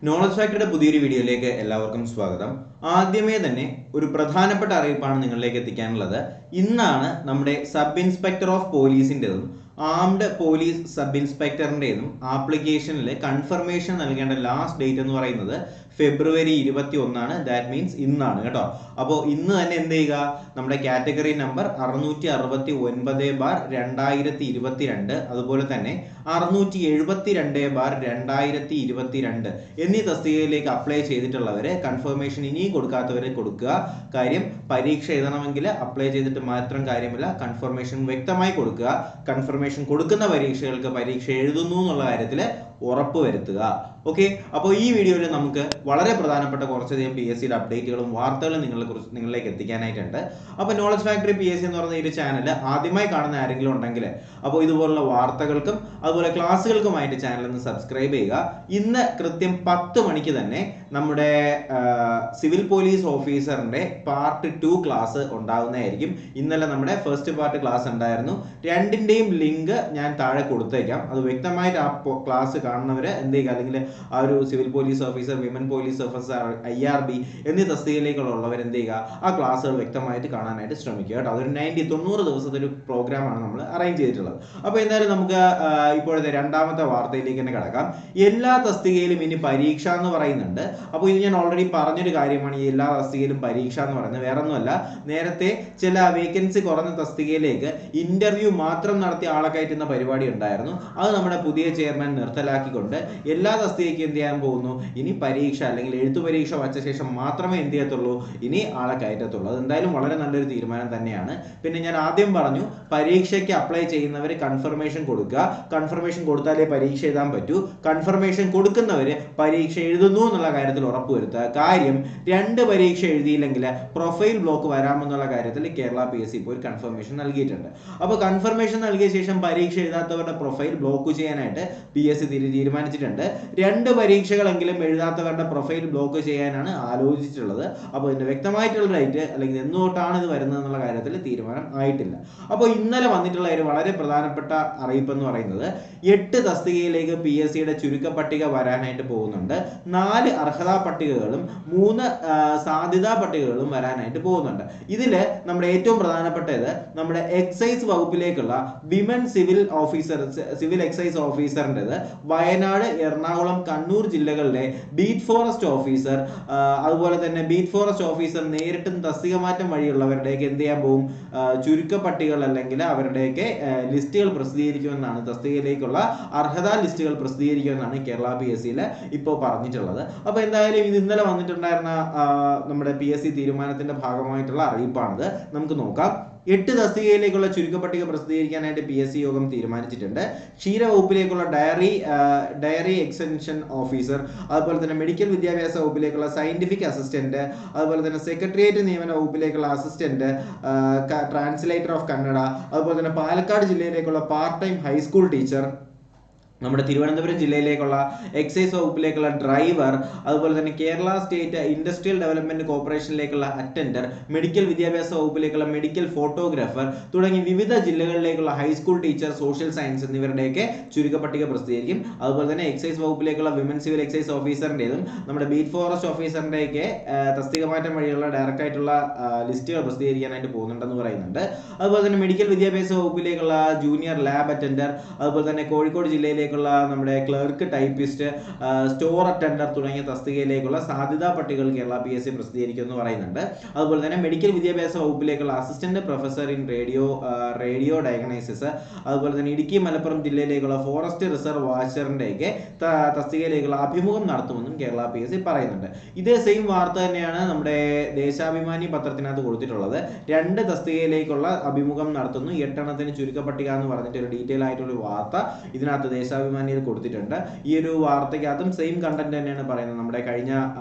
Knowledge ഫാക്ടറിയുടെ പുതിയൊരു വീഡിയോയിലേക്ക് എല്ലാവർക്കും സ്വാഗതം. ആദ്യമേ തന്നെ ഒരു പ്രധാനപ്പെട്ട അറിയിപ്പാണ് നിങ്ങളിലേക്ക് എത്തിക്കാനുള്ളത്. ഇന്നാണ് നമ്മുടെ സബ് ഇൻസ്പെക്ടർ ഓഫ് പോലീസിൻ്റെതും ആംഡ് പോലീസ് സബ് ഇൻസ്പെക്ടറിൻ്റെതും ആപ്ലിക്കേഷനിൽ കൺഫർമേഷൻ നൽകേണ്ട ലാസ്റ്റ് ഡേറ്റ് എന്ന് പറയുന്നത് ഫെബ്രുവരി 21. ദാറ്റ് മീൻസ് ഇന്നാണ് കേട്ടോ. അപ്പോൾ ഇന്ന് തന്നെ എന്ത് ചെയ്യുക, നമ്മുടെ കാറ്റഗറി നമ്പർ 669/2022 അതുപോലെ തന്നെ 672/2022 എന്നീ തസ്തികയിലേക്ക് അപ്ലൈ ചെയ്തിട്ടുള്ളവരെ കൺഫർമേഷൻ ഇനിയും കൊടുക്കാത്തവരെ കൊടുക്കുക. കാര്യം പരീക്ഷ എഴുതണമെങ്കിൽ അപ്ലൈ ചെയ്തിട്ട് മാത്രം കാര്യമില്ല, കൺഫർമേഷൻ വ്യക്തമായി കൊടുക്കുക. കൺഫർമേഷൻ കൊടുക്കുന്ന പരീക്ഷകൾക്ക് പരീക്ഷ എഴുതുന്നു എന്നുള്ള കാര്യത്തിൽ ഉറപ്പ് വരുത്തുക. ഓക്കെ, അപ്പോൾ ഈ വീഡിയോയിൽ നമുക്ക് വളരെ പ്രധാനപ്പെട്ട കുറച്ചധികം PSC അപ്ഡേറ്റുകളും വാർത്തകളും നിങ്ങളിലേക്ക് എത്തിക്കാനായിട്ടുണ്ട്. അപ്പോൾ നോളജ് ഫാക്ടറി PSC എന്ന് പറയുന്ന ഈ ഒരു ചാനൽ ആദ്യമായി കാണുന്ന ആരെങ്കിലും ഉണ്ടെങ്കിൽ അപ്പോൾ ഇതുപോലുള്ള വാർത്തകൾക്കും അതുപോലെ ക്ലാസ്സുകൾക്കുമായിട്ട് ചാനൽ ഒന്ന് സബ്സ്ക്രൈബ് ചെയ്യുക. ഇന്ന് കൃത്യം 10 മണിക്ക് തന്നെ നമ്മുടെ സിവിൽ പോലീസ് ഓഫീസറിന്റെ പാർട്ട് 2 ക്ലാസ് ഉണ്ടാകുന്നതായിരിക്കും. ഇന്നലെ നമ്മുടെ ഫസ്റ്റ് പാർട്ട് ക്ലാസ് ഉണ്ടായിരുന്നു. രണ്ടിന്റെയും ലിങ്ക് ഞാൻ താഴെ കൊടുത്തേക്കാം. അത് വ്യക്തമായിട്ട് ആ ക്ലാസ് കാണുന്നവര് എന്ത് ചെയ്യുക, അല്ലെങ്കിൽ ആ ഒരു civil police officer, women police officer, IRB എന്നീ തസ്തികയിലേക്കുള്ളവർ എന്ത് ചെയ്യുക, ആ ക്ലാസ്സുകൾ വ്യക്തമായിട്ട് കാണാനായിട്ട് ശ്രമിക്കുക കേട്ടോ. അതൊരു 90 ദിവസത്തെ ഒരു പ്രോഗ്രാമാണ് നമ്മൾ അറേഞ്ച് ചെയ്തിട്ടുള്ളത്. അപ്പോൾ എന്തായാലും നമുക്ക് ഇപ്പോഴത്തെ രണ്ടാമത്തെ വാർത്തയിലേക്ക് തന്നെ കിടക്കാം. എല്ലാ തസ്തികയിലും ഇനി പരീക്ഷ എന്ന് പറയുന്നുണ്ട്. അപ്പോൾ ഇത് ഞാൻ ഓൾറെഡി പറഞ്ഞൊരു കാര്യമാണ്. ഈ എല്ലാ തസ്തികയിലും പരീക്ഷ എന്ന് പറയുന്നത് വേറെ ഒന്നുമല്ല, നേരത്തെ ചില വേക്കൻസി കുറഞ്ഞ തസ്തികയിലേക്ക് ഇന്റർവ്യൂ മാത്രം നടത്തി ആളെ കയറ്റുന്ന പരിപാടി ഉണ്ടായിരുന്നു. അത് നമ്മുടെ പുതിയ ചെയർമാൻ നിർത്തലാക്കിക്കൊണ്ട് എല്ലാ തസ്തികയ്ക്കും എന്ത് ചെയ്യാൻ പോകുന്നു, ഇനി പരീക്ഷ അല്ലെങ്കിൽ എഴുത്തു പരീക്ഷ വച്ച ശേഷം മാത്രമേ എന്ത് ചെയ്യത്തുള്ളൂ, ഇനി ആളെ കയറ്റത്തുള്ളൂ. അത് എന്തായാലും വളരെ നല്ലൊരു തീരുമാനം തന്നെയാണ്. പിന്നെ ഞാൻ ആദ്യം പറഞ്ഞു, പരീക്ഷയ്ക്ക് അപ്ലൈ ചെയ്യുന്നവർ കൺഫർമേഷൻ കൊടുക്കുക. കൺഫർമേഷൻ കൊടുത്താലേ പരീക്ഷ എഴുതാൻ പറ്റൂ. കൺഫർമേഷൻ കൊടുക്കുന്നവര് പരീക്ഷ എഴുതുന്നു എന്നുള്ള കാര്യത്തിൽ ഉറപ്പുവരുത്തുക. കാര്യം 2 പരീക്ഷ എഴുതിയില്ലെങ്കിൽ പ്രൊഫൈൽ ബ്ലോക്ക് വരാമെന്നുള്ള കാര്യത്തിൽ കേരള PSC ഇപ്പോൾ ഒരു കൺഫർമേഷൻ നൽകിയിട്ടുണ്ട്. അപ്പോൾ കൺഫർമേഷൻ നൽകിയ ശേഷം പരീക്ഷ എഴുതാത്തവരുടെ പ്രൊഫൈൽ ബ്ലോക്ക് ചെയ്യാനായിട്ട് PSC തീരുമാനിച്ചിട്ടുണ്ട്. 2 പരീക്ഷകളെങ്കിലും എഴുതാത്തവരുടെ പ്രൊഫൈൽ ബ്ലോക്ക് ചെയ്യാനാണ് ആലോചിച്ചിട്ടുള്ളത്. അപ്പോൾ ഇതിന്റെ വ്യക്തമായിട്ടുള്ള ഡേറ്റ് അല്ലെങ്കിൽ എന്നോട്ടാണ് ഇത് വരുന്നത് എന്നുള്ള കാര്യത്തിൽ തീരുമാനം ആയിട്ടില്ല. അപ്പോൾ ഇന്നലെ വന്നിട്ടുള്ള ഒരു വളരെ പ്രധാനപ്പെട്ട അറിയിപ്പ് എന്ന് പറയുന്നത് 8 തസ്തികയിലേക്ക് PSCയുടെ ചുരുക്കപ്പട്ടിക വരാനായിട്ട് പോകുന്നുണ്ട്. 4 അർഹതാ പട്ടികകളും 3 സാധ്യതാ പട്ടികകളും വരാനായിട്ട് പോകുന്നുണ്ട്. ഇതിൽ നമ്മുടെ ഏറ്റവും പ്രധാനപ്പെട്ടത് നമ്മുടെ എക്സൈസ് വകുപ്പിലേക്കുള്ള വിമൻ സിവിൽ എക്സൈസ് ഓഫീസറിൻ്റെത് വയനാട്, എറണാകുളം, കണ്ണൂർ ജില്ലകളിലെ ബീറ്റ് ഫോറസ്റ്റ് ഓഫീസർ, അതുപോലെ തന്നെ ബീറ്റ് ഫോറസ്റ്റ് ഓഫീസർ നേരിട്ടും തസ്തിക മാറ്റം വഴിയുള്ളവരുടെയൊക്കെ എന്ത് ചെയ്യാൻ പോകും, ചുരുക്കപ്പട്ടികൾ അല്ലെങ്കിൽ അവരുടെയൊക്കെ ലിസ്റ്റുകൾ പ്രസിദ്ധീകരിക്കുമെന്നാണ്, തസ്തികയിലേക്കുള്ള അർഹതാ ലിസ്റ്റുകൾ പ്രസിദ്ധീകരിക്കുമെന്നാണ് കേരള PSCയിൽ ഇപ്പോൾ പറഞ്ഞിട്ടുള്ളത്. അപ്പോൾ എന്തായാലും ഇത് ഇന്നലെ വന്നിട്ടുണ്ടായിരുന്ന നമ്മുടെ PSC തീരുമാനത്തിന്റെ ഭാഗമായിട്ടുള്ള അറിയിപ്പാണിത്. നമുക്ക് നോക്കാം. 8 തസ്തികയിലേക്കുള്ള ചുരുക്കപ്പട്ടിക പ്രസിദ്ധീകരിക്കാനായിട്ട് PSC യോഗം തീരുമാനിച്ചിട്ടുണ്ട്. ക്ഷീരവകുപ്പിലേക്കുള്ള ഡയറി എക്സ്റ്റൻഷൻ ഓഫീസർ, അതുപോലെ തന്നെ മെഡിക്കൽ വിദ്യാഭ്യാസ വകുപ്പിലേക്കുള്ള സയന്റിഫിക് അസിസ്റ്റന്റ്, അതുപോലെ തന്നെ സെക്രട്ടേറിയറ്റ് നിയമന വകുപ്പിലേക്കുള്ള അസിസ്റ്റന്റ്, ട്രാൻസ്ലേറ്റർ ഓഫ് കന്നഡ, അതുപോലെ തന്നെ പാലക്കാട് ജില്ലയിലേക്കുള്ള പാർട്ട് ടൈം ഹൈസ്കൂൾ ടീച്ചർ, നമ്മുടെ തിരുവനന്തപുരം ജില്ലയിലേക്കുള്ള എക്സൈസ് വകുപ്പിലേക്കുള്ള ഡ്രൈവർ, അതുപോലെ തന്നെ കേരള സ്റ്റേറ്റ് ഇൻഡസ്ട്രിയൽ ഡെവലപ്മെന്റ് കോർപ്പറേഷനിലേക്കുള്ള അറ്റൻഡർ, മെഡിക്കൽ വിദ്യാഭ്യാസ വകുപ്പിലേക്കുള്ള മെഡിക്കൽ ഫോട്ടോഗ്രാഫർ തുടങ്ങി വിവിധ ജില്ലകളിലേക്കുള്ള ഹൈസ്കൂൾ ടീച്ചർ, സോഷ്യൽ സയൻസ് എന്നിവരുടെയൊക്കെ ചുരുക്കപ്പട്ടിക പ്രസിദ്ധീകരിക്കും. അതുപോലെ തന്നെ എക്സൈസ് വകുപ്പിലേക്കുള്ള വിമൻ സിവിൽ എക്സൈസ് ഓഫീസറിൻ്റെതും നമ്മുടെ ബീറ്റ് ഫോറസ്റ്റ് ഓഫീസറിൻ്റെയൊക്കെ തസ്തിക മാറ്റം വഴിയുള്ള ഡയറക്റ്റ് ആയിട്ടുള്ള ലിസ്റ്റുകൾ പ്രസിദ്ധീകരിക്കാനായിട്ട് പോകുന്നുണ്ടെന്ന് പറയുന്നുണ്ട്. അതുപോലെ തന്നെ മെഡിക്കൽ വിദ്യാഭ്യാസ വകുപ്പിലേക്കുള്ള ജൂനിയർ ലാബ് അറ്റൻഡർ, അതുപോലെ തന്നെ കോഴിക്കോട് ജില്ലയിലേക്ക് നമ്മുടെ ക്ലർക്ക്, ടൈപ്പിസ്റ്റ്, സ്റ്റോർ അറ്റൻഡർ തുടങ്ങിയ തസ്തികയിലേക്കുള്ള സാധ്യതാ പട്ടികകൾ കേരള PSC പ്രസിദ്ധീകരിക്കുമെന്ന് പറയുന്നുണ്ട്. അതുപോലെ തന്നെ മെഡിക്കൽ വിദ്യാഭ്യാസ വകുപ്പിലേക്കുള്ള assistant professor in radio diagnosis, അതുപോലെ തന്നെ ഇടുക്കി, മലപ്പുറം ജില്ലയിലേക്കുള്ള ഫോറസ്റ്റ് റിസർവ് വാച്ചറിന്റെയൊക്കെ തസ്തികയിലേക്കുള്ള അഭിമുഖം നടത്തുമെന്നും കേരള PSC പറയുന്നുണ്ട്. ഇതേ സെയിം വാർത്ത തന്നെയാണ് നമ്മുടെ ദേശാഭിമാനി പത്രത്തിനകത്ത് കൊടുത്തിട്ടുള്ളത്. 2 തസ്തികയിലേക്കുള്ള അഭിമുഖം നടത്തുന്നു, 8 എണ്ണത്തിന് ചുരുക്കപ്പട്ടിക എന്ന് പറഞ്ഞിട്ട് ഒരു ഡീറ്റെയിൽ ആയിട്ടുള്ള വാർത്ത ഇതിനകത്ത് ദേശാഭിമാനിയിൽ കൊടുത്തിട്ടുണ്ട്. ഈ ഒരു വാർത്തയ്ക്കകത്തും സെയിം കണ്ടന്റ് തന്നെയാണ് പറയുന്നത്. നമ്മുടെ കഴിഞ്ഞ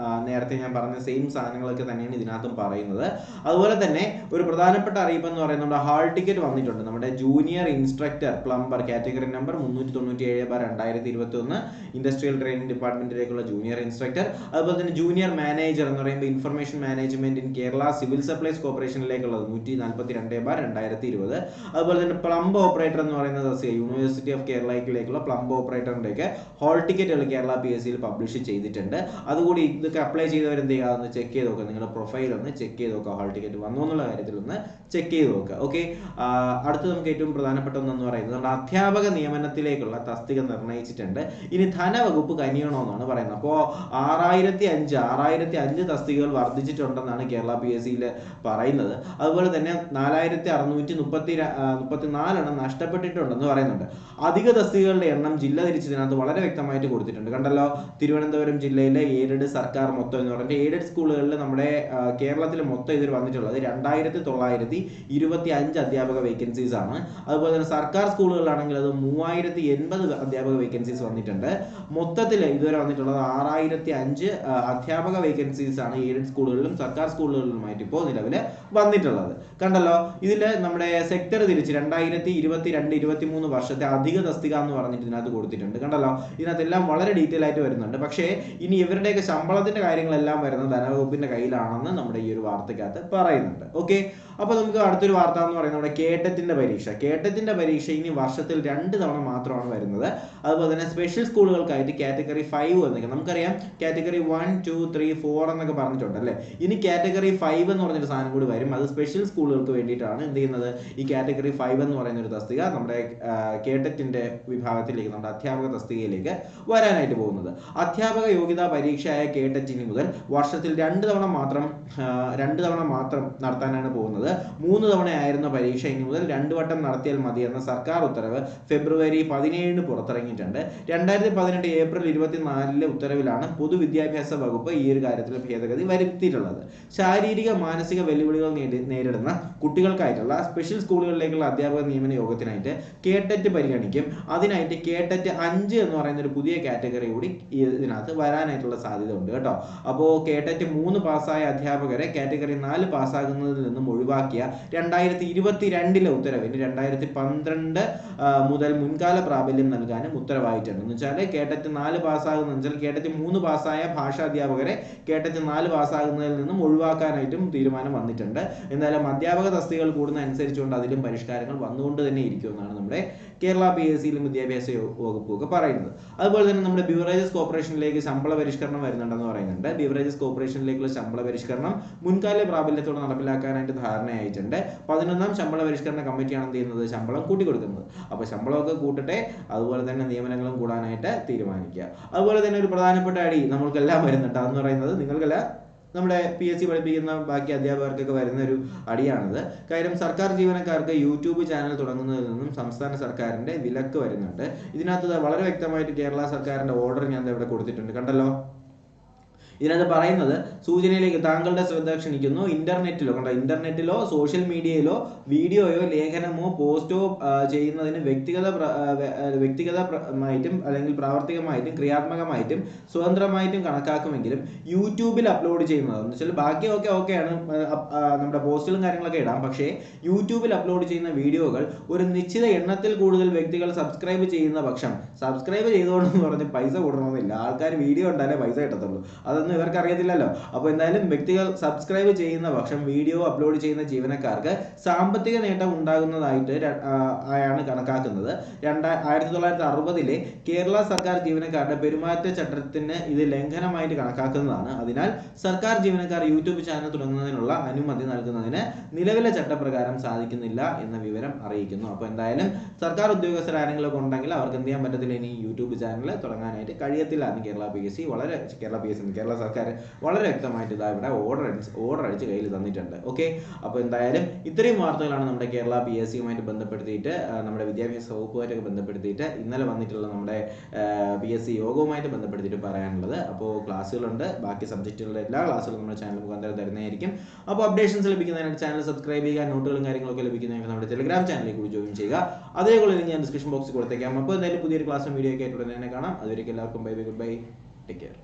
നേരത്തെ ഞാൻ പറഞ്ഞ സെയിം സാധനങ്ങളൊക്കെ തന്നെയാണ് ഇതിനകത്തും പറയുന്നത്. അതുപോലെ തന്നെ ഒരു പ്രധാനപ്പെട്ട അറിയിപ്പ് എന്ന് പറയുന്നത് നമ്മുടെ ഹാൾ ടിക്കറ്റ് വന്നിട്ടുണ്ട്. നമ്മുടെ junior instructor plumber category number 397/2021 industrial training ഡിപ്പാർട്ട്മെന്റിലേക്കുള്ള ജൂനിയർ ഇൻസ്ട്രക്ടർ, അതുപോലെ തന്നെ ജൂനിയർ മാനേജർ എന്ന് പറയുമ്പോൾ information management in Kerala civil supplies കോർപ്പറേഷനിലേക്കുള്ളത് 142/2020, അതുപോലെ തന്നെ പ്ലംബ് ഓപ്പറേറ്റർ എന്ന് പറയുന്നത് യൂണിവേഴ്സിറ്റി ഓഫ് കേരളയിലേക്കുള്ള പ്ലംബ് ഹബ് ഓപ്പറേറ്ററിൻ്റെയൊക്കെ ഹോൾ ടിക്കറ്റുകൾ കേരള PSC പബ്ലിഷ് ചെയ്തിട്ടുണ്ട്. അതുകൂടി ഇതൊക്കെ അപ്ലൈ ചെയ്തവർ എന്ത് ചെയ്യുക, ഒന്ന് ചെക്ക് ചെയ്ത് നോക്കുക, നിങ്ങളുടെ പ്രൊഫൈൽ ഒന്ന് ചെക്ക് ചെയ്ത് നോക്കുക, ഹോൾ ടിക്കറ്റ് വന്നു എന്നുള്ള കാര്യത്തിൽ ഒന്ന് ചെക്ക് ചെയ്ത് നോക്കുക. ഓക്കെ, അടുത്ത് നമുക്ക് ഏറ്റവും പ്രധാനപ്പെട്ട ഒന്നെന്ന് പറയുന്നത് നമ്മുടെ അധ്യാപക നിയമനത്തിലേക്കുള്ള തസ്തിക നിർണ്ണയിച്ചിട്ടുണ്ട്. ഇനി ധനവകുപ്പ് കനിയണമെന്നാണ് പറയുന്നത്. അപ്പോൾ 6005 തസ്തികകൾ വർദ്ധിച്ചിട്ടുണ്ടെന്നാണ് കേരള PSC പറയുന്നത്. അതുപോലെ തന്നെ 4634 നഷ്ടപ്പെട്ടിട്ടുണ്ടെന്ന് പറയുന്നുണ്ട്. അധിക തസ്തികകളുടെ എണ്ണം ജില്ല തിരിച്ചതിനകത്ത് വളരെ വ്യക്തമായിട്ട് കൊടുത്തിട്ടുണ്ട്. കണ്ടല്ലോ, തിരുവനന്തപുരം ജില്ലയിലെ എയ്ഡഡ് സർക്കാർ മൊത്തം എന്ന് പറഞ്ഞിട്ട് എയ്ഡഡ് സ്കൂളുകളിൽ നമ്മുടെ കേരളത്തിൽ മൊത്തം ഇതിൽ വന്നിട്ടുള്ളത് 2925 അധ്യാപക വേക്കൻസീസ് ആണ്. അതുപോലെ തന്നെ സർക്കാർ സ്കൂളുകളിലാണെങ്കിൽ അത് 3080 അധ്യാപക വേക്കൻസീസ് വന്നിട്ടുണ്ട്. മൊത്തത്തിൽ ഇതുവരെ വന്നിട്ടുള്ളത് 6005 അധ്യാപക വേക്കൻസീസ് ആണ് എയ്ഡഡ് സ്കൂളുകളിലും സർക്കാർ സ്കൂളുകളിലുമായിട്ട് ഇപ്പോൾ നിലവിൽ വന്നിട്ടുള്ളത്. കണ്ടല്ലോ, ഇതിൽ നമ്മുടെ സെക്ടർ തിരിച്ച് 2022-23 വർഷത്തെ അധിക തസ്തിക എന്ന് പറഞ്ഞിട്ട് ഇതിനകത്ത് കൊടുത്തിട്ടുണ്ട്. കണ്ടല്ലോ, ഇതിനകത്തെല്ലാം വളരെ ഡീറ്റെയിൽ ആയിട്ട് വരുന്നുണ്ട്. പക്ഷേ ഇനി ഇവരുടെയൊക്കെ ശമ്പളത്തിന്റെ കാര്യങ്ങളെല്ലാം വരുന്നത് ധനവകുപ്പിന്റെ കയ്യിലാണെന്ന് നമ്മുടെ ഈ ഒരു വാർത്തക്കകത്ത് പറയുന്നുണ്ട്. ഓക്കെ, അപ്പോൾ നമുക്ക് അടുത്തൊരു വാർത്ത എന്ന് പറയുന്നത് നമ്മുടെ കേട്ടറ്റിന്റെ പരീക്ഷ ഇനി വർഷത്തിൽ 2 തവണ മാത്രമാണ് വരുന്നത്. അതുപോലെ തന്നെ സ്പെഷ്യൽ സ്കൂളുകൾക്കായിട്ട് കാറ്റഗറി 5 എന്നൊക്കെ നമുക്കറിയാം, കാറ്റഗറി 1, 2, 3, 4 എന്നൊക്കെ പറഞ്ഞിട്ടുണ്ട് അല്ലേ. ഇനി കാറ്റഗറി 5 എന്ന് പറഞ്ഞൊരു സാധനം കൂടി വരും. അത് സ്പെഷ്യൽ സ്കൂളുകൾക്ക് വേണ്ടിയിട്ടാണ് എന്ത് ചെയ്യുന്നത്, ഈ കാറ്റഗറി 5 എന്ന് പറയുന്ന ഒരു തസ്തിക നമ്മുടെ കേട്ടറ്റിന്റെ വിഭാഗത്തിലേക്ക്, നമ്മുടെ അധ്യാപക തസ്തികയിലേക്ക് വരാനായിട്ട് പോകുന്നത്. അധ്യാപക യോഗ്യതാ പരീക്ഷയായ കേട്ടറ്റിന് മുതൽ വർഷത്തിൽ 2 തവണ മാത്രം നടത്താനാണ് പോകുന്നത്. 3 തവണയായിരുന്ന പരീക്ഷ ഇനി മുതൽ 2 വട്ടം നടത്തിയാൽ മതി എന്ന സർക്കാർ ഉത്തരവ് ഫെബ്രുവരി 17 പുറത്തിറങ്ങിയിട്ടുണ്ട്. 2018 ഏപ്രിൽ 24 ഉത്തരവിലാണ് പൊതുവിദ്യാഭ്യാസ വകുപ്പ് ഈ ഒരു കാര്യത്തിൽ ഭേദഗതി വരുത്തിയിട്ടുള്ളത്. ശാരീരിക മാനസിക വെല്ലുവിളികൾ നേരിടുന്ന കുട്ടികൾക്കായിട്ടുള്ള സ്പെഷ്യൽ സ്കൂളുകളിലേക്കുള്ള അധ്യാപക നിയമന യോഗത്തിനായിട്ട് കേട്ടറ്റ് പരിഗണിക്കും. അതിനായിട്ട് കേട്ടറ്റ് 5 എന്ന് പറയുന്ന ഒരു പുതിയ കാറ്റഗറി കൂടി ഇതിനകത്ത് വരാനായിട്ടുള്ള സാധ്യത ഉണ്ട് കേട്ടോ. അപ്പോൾ കേട്ടറ്റ് 3 പാസ്സായ അധ്യാപകരെ കാറ്റഗറി 4 പാസ്സാകുന്നതിൽ നിന്നും ഒഴിവാക്കിയ 2022 ഉത്തരവിന് 2012 മുതൽ മുൻകാല പ്രാബല്യം നൽകാനും ഉത്തരവായിട്ടുണ്ട്. എന്ന് വെച്ചാൽ കേട്ടറ്റ് 4 പാസ്സാകുന്ന വെച്ചാൽ കേട്ടറ്റ് 3 പാസ്സായ ഭാഷാ അധ്യാപകരെ കേട്ടറ്റ് 4 പാസ്സാകുന്നതിൽ നിന്നും ഒഴിവാക്കാനായിട്ടും തീരുമാനം വന്നിട്ടുണ്ട്. എന്തായാലും അധ്യാപക തസ്തികകൾ കൂടുന്ന അനുസരിച്ചുകൊണ്ട് അതിലും പരിഷ്കാരങ്ങൾ വന്നുകൊണ്ട് തന്നെ ഇരിക്കുമെന്നാണ് നമ്മുടെ കേരള PSCയിലും വിദ്യാഭ്യാസ വകുപ്പൊക്കെ പറയുന്നത്. അതുപോലെ തന്നെ നമ്മുടെ ബിവറേജസ് കോർപ്പറേഷനിലേക്ക് ശമ്പള പരിഷ്കരണം വരുന്നുണ്ടെന്ന് പറയുന്നുണ്ട്. ബിവറേജസ് കോർപ്പറേഷനിലേക്കുള്ള ശമ്പള പരിഷ്കരണം മുൻകാല പ്രാബല്യത്തോടെ നടപ്പിലാക്കാനായിട്ട് ധാരണയായിട്ടുണ്ട്. 11ാം ശമ്പള പരിഷ്കരണ കമ്മിറ്റിയാണ് എന്ത് ചെയ്യുന്നത്, ശമ്പളം കൂട്ടിക്കൊടുക്കുന്നത്. അപ്പോൾ ശമ്പളമൊക്കെ കൂട്ടട്ടെ, അതുപോലെ തന്നെ നിയമനങ്ങളും കൂടാനായിട്ട് തീരുമാനിക്കുക. അതുപോലെ തന്നെ ഒരു പ്രധാനപ്പെട്ട അടി നമ്മൾക്കെല്ലാം വരുന്നുണ്ട്. അതെന്ന് പറയുന്നത് നിങ്ങൾക്കല്ല, നമ്മുടെ PSC പഠിപ്പിക്കുന്ന ബാക്കി അധ്യാപകർക്കൊക്കെ വരുന്ന ഒരു അടിയാണിത്. കാര്യം സർക്കാർ ജീവനക്കാർക്ക് യൂട്യൂബ് ചാനൽ തുടങ്ങുന്നതിൽ നിന്നും സംസ്ഥാന സർക്കാരിന്റെ വിലക്ക് വരുന്നുണ്ട്. ഇതിനകത്ത് വളരെ വ്യക്തമായിട്ട് കേരള സർക്കാരിന്റെ ഓർഡർ ഞാൻ ഇവിടെ കൊടുത്തിട്ടുണ്ട്. കണ്ടല്ലോ, ഇതിനകത്ത് പറയുന്നത് സൂചനയിലേക്ക് താങ്കളുടെ ശ്രദ്ധ ക്ഷണിക്കുന്നു. ഇന്റർനെറ്റിലോ സോഷ്യൽ മീഡിയയിലോ വീഡിയോയോ ലേഖനമോ പോസ്റ്റോ ചെയ്യുന്നതിന് വ്യക്തിഗതമായിട്ടും അല്ലെങ്കിൽ പ്രാവർത്തികമായിട്ടും ക്രിയാത്മകമായിട്ടും സ്വതന്ത്രമായിട്ടും കണക്കാക്കുമെങ്കിലും യൂട്യൂബിൽ അപ്ലോഡ് ചെയ്യുന്നത് എന്ന് വെച്ചാൽ ബാക്കിയൊക്കെ ഓക്കെയാണ്, നമ്മുടെ പോസ്റ്റുകളും കാര്യങ്ങളൊക്കെ ഇടാം. പക്ഷേ യൂട്യൂബിൽ അപ്ലോഡ് ചെയ്യുന്ന വീഡിയോകൾ ഒരു നിശ്ചിത എണ്ണത്തിൽ കൂടുതൽ വ്യക്തികൾ സബ്സ്ക്രൈബ് ചെയ്യുന്ന പക്ഷം, സബ്സ്ക്രൈബ് ചെയ്തുകൊണ്ടെന്ന് പറഞ്ഞ് പൈസ കൂടണമെന്നില്ല, ആൾക്കാർ വീഡിയോ ഉണ്ടാലേ പൈസ കിട്ടത്തുള്ളൂ, അതൊന്നും ഇവർക്ക് അറിയത്തില്ലല്ലോ. അപ്പോൾ എന്തായാലും വ്യക്തികൾ സബ്സ്ക്രൈബ് ചെയ്യുന്ന പക്ഷം വീഡിയോ അപ്ലോഡ് ചെയ്യുന്ന ജീവനക്കാർക്ക് സാമ്പത്തിക നേട്ടം ഉണ്ടാകുന്നതായിട്ട് ആണ് കണക്കാക്കുന്നത്. 1960 കേരള സർക്കാർ ജീവനക്കാരുടെ പെരുമാറ്റച്ചട്ടത്തിന് ഇത് ലംഘനമായിട്ട് കണക്കാക്കുന്നതാണ്. അതിനാൽ സർക്കാർ ജീവനക്കാർ യൂട്യൂബ് ചാനൽ തുടങ്ങുന്നതിനുള്ള അനുമതി നൽകുന്നതിന് നിലവിലെ ചട്ടപ്രകാരം സാധിക്കുന്നില്ല എന്ന വിവരം അറിയിക്കുന്നു. അപ്പോൾ എന്തായാലും സർക്കാർ ഉദ്യോഗസ്ഥർ ആരെങ്കിലും ഉണ്ടെങ്കിൽ അവർക്ക് എന്ത് ചെയ്യാൻ പറ്റത്തില്ല, ഇനി യൂട്യൂബ് ചാനൽ തുടങ്ങാനായിട്ട് കഴിയത്തില്ല എന്ന് കേരള സർക്കാർ വളരെ വ്യക്തമായിട്ട് ഇതാ ഇവിടെ ഓർഡർ അടിച്ച് കയ്യിൽ തന്നിട്ടുണ്ട്. ഓക്കെ, അപ്പോൾ എന്തായാലും ഇത്രയും വാർത്തകളാണ് നമ്മുടെ കേരള PSCയുമായിട്ട് ബന്ധപ്പെടുത്തിയിട്ട്, നമ്മുടെ വിദ്യാഭ്യാസ വകുപ്പുമായിട്ടൊക്കെ ബന്ധപ്പെടുത്തിയിട്ട് ഇന്നലെ വന്നിട്ടുള്ള നമ്മുടെ PSC യോഗവുമായിട്ട് ബന്ധപ്പെടുത്തിയിട്ട് പറയാനുള്ളത്. അപ്പോൾ ക്ലാസ്സുകളുണ്ട്, ബാക്കി സബ്ജക്റ്റുകളുടെ എല്ലാ ക്ലാസ്സുകളും നമ്മുടെ ചാനൽ മുഖാന്തരം തരുന്നതായിരിക്കും. അപ്പോൾ അപ്ഡേഷൻസ് ലഭിക്കുന്നതിനായിട്ട് ചാനൽ സബ്സ്ക്രൈബ് ചെയ്യുക, നോട്ടുകളും കാര്യങ്ങളൊക്കെ ലഭിക്കുന്നതിന് നമ്മുടെ ടെലിഗ്രാം ചാനലിൽ കൂടി ജോയിൻ ചെയ്യുക. അതേപോലെ ഞാൻ ഡിസ്ക്രിപ്ഷൻ ബോക്സിൽ കൊടുത്തേക്കാം. അപ്പോൾ എന്തായാലും പുതിയൊരു ക്ലാസ്സും വീഡിയോ ഒക്കെ ആയിട്ട് ഉടനെ തന്നെ കാണാം. അതുവരെയ്ക്കും എല്ലാവർക്കും bye, good bye, take care.